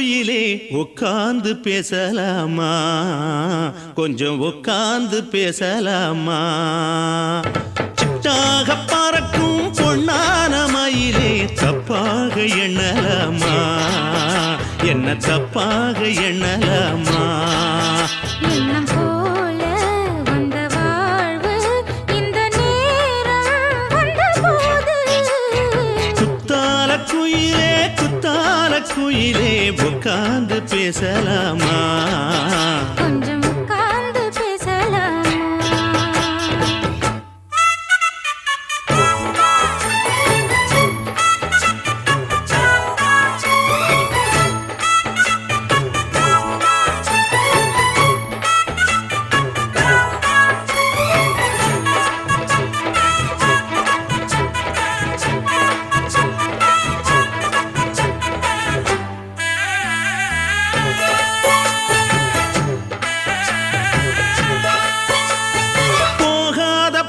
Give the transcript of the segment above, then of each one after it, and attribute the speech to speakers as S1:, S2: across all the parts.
S1: குயிலே உட்கார்ந்து பேசலாமா கொஞ்சம் உட்கார்ந்து பேசலாமா சிட்டாக பறக்கும் பொன்னான மயிலே தப்பாக எண்ணலாமா என்ன தப்பாக எண்ணலாமா
S2: எண்ணம் போல வந்த வாழ்வு இந்த நேரம் வந்தபோது
S1: குத்தால குயிலே உட்கார்ந்து பேசலாமா
S2: கொஞ்சம் உட்கார்ந்து பேசலாமா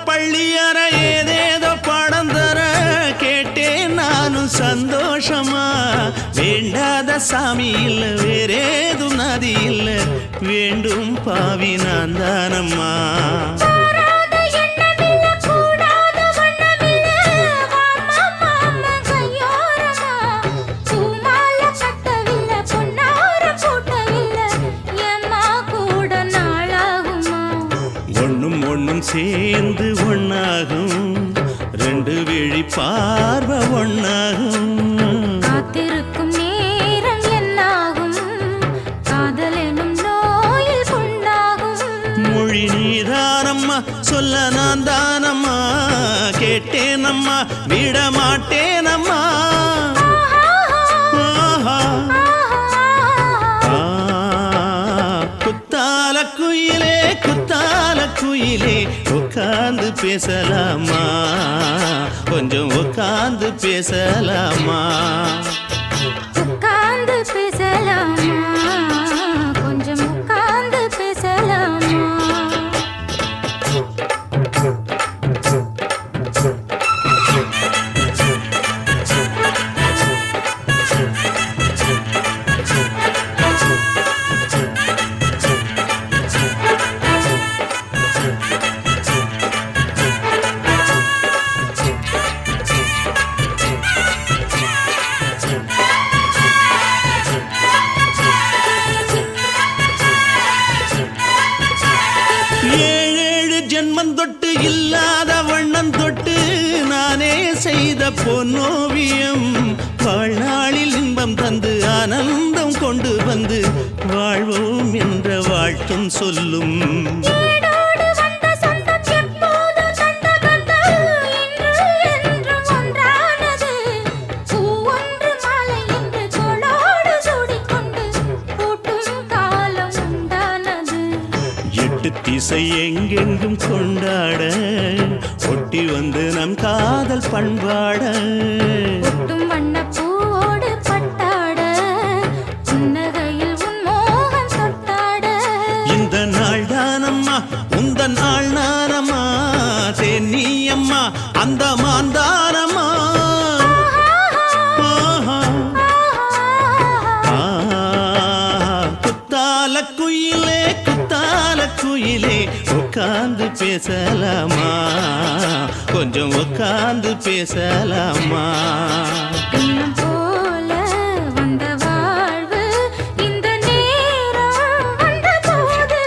S1: பள்ளியற ஏதேதோ படம் தர கேட்டேன் நானும் சந்தோஷமா வேண்டாத சாமி இல்ல வேறேதும் நதி இல்ல வேண்டும் பாவி நான் தானம்மா சேர்ந்து ஒன்னாகும் ரெண்டு விழி பார்வை ஒன்னாகும்
S2: காத்திருக்கும் நேரம் என்னாகும் காதல் எனும் நோயில் கொண்டாகும்
S1: மொழி நீதானம்மா சொல்ல நான் தானம்மா கேட்டேனம்மா விட மாட்டேனம்மா குயிலே உட்கார்ந்து பேசலாமா கொஞ்சம் உட்கார்ந்து பேசலாமா
S2: உட்கார்ந்து பேசலாமா கொஞ்சம் உட்கார்ந்து பேசலாமா
S1: ஜென்மம் தொட்டு இல்லாத வண்ணம் தொட்டு நானே செய்த பொன்னோவியம் வாழ்நாளில் இன்பம் தந்து ஆனந்தம் கொண்டு வந்து வாழ்வோம் என்ற வாழ்த்தும் சொல்லும் திசை எங்கெங்கும் கொண்டாட ஒட்டி வந்து நம் காதல் பண்பாட
S2: ஒட்டும் வண்ணப்பூவோடு பட்டாட புன்னகையில் உன் மோகம் தொட்டாட
S1: இந்த நாள் தானம்மா உந்த நாள் நானம்மா தேனி அம்மா அந்த மாந்தானம்மா குயிலே உட்கார்ந்து பேசலாமா கொஞ்சம் உட்கார்ந்து பேசலாமா
S2: எண்ணம் போல வந்த வாழ்வு இந்த நேரம் வந்தபோது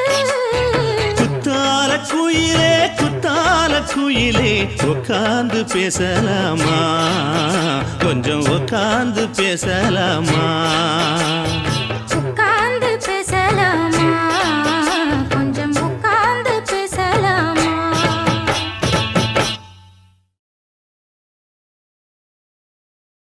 S1: குத்தால குயிலே உட்கார்ந்து பேசலாமா கொஞ்சம் உட்கார்ந்து பேசலாமா